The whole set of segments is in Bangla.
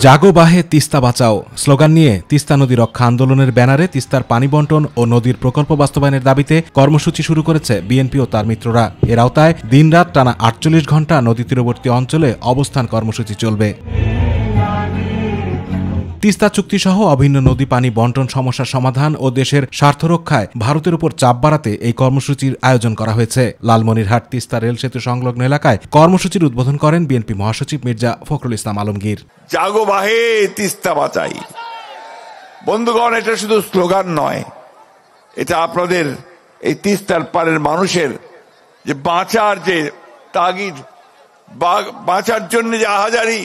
জাগো বাহে তিস্তা বাঁচাও স্লোগান নিয়ে তিস্তা নদী রক্ষা আন্দোলনের ব্যানারে তিস্তার পানি বন্টন ও নদীর প্রকল্প বাস্তবায়নের দাবিতে কর্মসূচি শুরু করেছে বিএনপি ও তার মিত্ররা। এর আওতায় দিনরাত টানা ৪৮ ঘণ্টা নদী তীরবর্তী অঞ্চলে অবস্থান কর্মসূচি চলবে। তিস্তা চুক্তিসহ অভিন্ন নদী পানি বন্টন সমস্যার সমাধান ও দেশের স্বার্থ রক্ষায় ভারতের উপর চাপ বাড়াতে এই কর্মসূচির আয়োজন করা হয়েছে। লালমনিরহাট তিস্তা রেল সেতু সংলগ্ন এলাকায় কর্মসূচির উদ্বোধন করেন বিএনপি মহাসচিব মির্জা ফখরুল ইসলাম আলমগীর। জাগো বাহে তিস্তা বাঁচাই। বন্ধুগণ, এটা শুধু স্লোগান নয়, এটা আপনাদের এই তিস্তার পারের মানুষের যে বাঁচার যে তাগিদ, বাঁচার জন্য যে আহাজারি,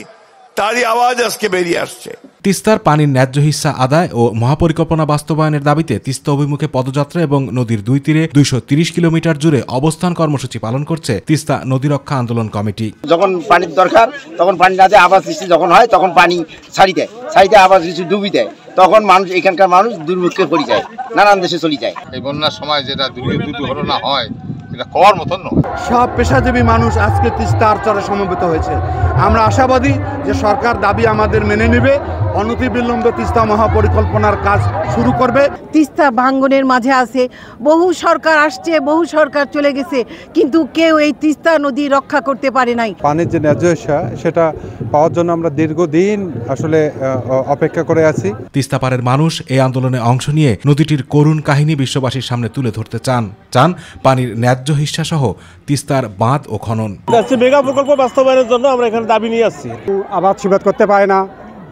তারই আওয়াজ আজকে বেরিয়ে আসছে। তিস্তার পানির ন্যায্য হিস্সা আদায় ও মহাপরিকল্পনা বাস্তবায়নের দাবিতে তিস্তা অভিমুখে পদযাত্রা এবং নদীর দুই তীরে ২৩০ কিলোমিটার জুড়ে অবস্থান কর্মসূচি পালন করছে তিস্তা নদী রক্ষা আন্দোলন কমিটি। যখন পানির দরকার তখন পানি না দেয়, আবাস সৃষ্টি যখন হয় তখন পানি ছাড়ি দেয়, আবাস কিছু ডুবি দেয়, তখন মানুষ এখানকার মানুষ দুর্ভিক্ষে পড়ে যায়, নানান দেশে চলে যায়। এই বন্যার সময় যেটা দুর্ঘটনা হয় এটা করার মতন নয়। সব পেশাজীবী মানুষ আজকে তিস্তার চরে সমবেত হয়েছে। আমরা আশাবাদী যে সরকার দাবি আমাদের মেনে নেবে, অনতিবিলম্বে তিস্তা মহাপরিকল্পনার কাজ শুরু করবে। তিস্তা ভাঙ্গনের মাঝে আছে, বহু সরকার আসছে, বহু সরকার চলে গেছে, কিন্তু কেউ এই তিস্তা নদী রক্ষা করতে পারে নাই। পানির যে ন্যায্য হিস্সা সেটা পাওয়ার জন্য আমরা দীর্ঘদিন আসলে অপেক্ষা করে আছি। তিস্তা পারের মানুষ এই আন্দোলনে অংশ নিয়ে নদীটির করুণ কাহিনী বিশ্ববাসীর সামনে তুলে ধরতে চান পানির ন্যায্য হিস্সা সহ তিস্তার বাঁধ ও খনন। মেগা প্রকল্প বাস্তবায়নের জন্য আমরা এখানে দাবি নিয়ে আসছি। আবাদ সুবাদ করতে পারে না,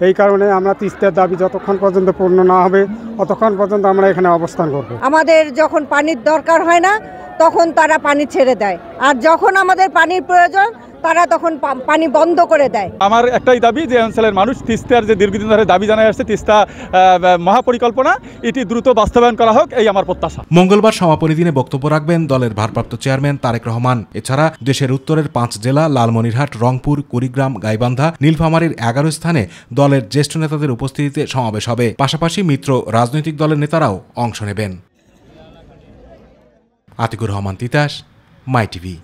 এই কারণে আমরা তিস্তার দাবি যতক্ষণ পর্যন্ত পূর্ণ না হবে ততক্ষণ পর্যন্ত আমরা এখানে অবস্থান করব। আমাদের যখন পানির দরকার হয় না তখন তারা পানি ছেড়ে দেয়, আর যখন আমাদের পানির প্রয়োজন তারা তখন পানি বন্ধ করে দেয়। আমার একটাই দাবি যে অঞ্চলের মানুষ তিস্তার যে দীর্ঘদিন ধরে দাবি জানায় আসছে, তিস্তা মহাপরিকল্পনা এটি দ্রুত বাস্তবায়ন করা হোক, এই আমার প্রত্যাশা। মঙ্গলবার সমাপনী দিনে বক্তব্য রাখবেন দলের ভারপ্রাপ্ত চেয়ারম্যান তারেক রহমান। এছাড়া দেশের উত্তরের ৫ জেলা লালমনিরহাট, রংপুর, কুড়িগ্রাম, গাইবান্ধা, নীলফামারীর ১১ স্থানে দলের জ্যেষ্ঠ নেতাদের উপস্থিতিতে সমাবেশ হবে। পাশাপাশি মিত্র রাজনৈতিক দলের নেতারাও অংশ নেবেন। আতিকুর রহমান তিতাস, মাই টিভি।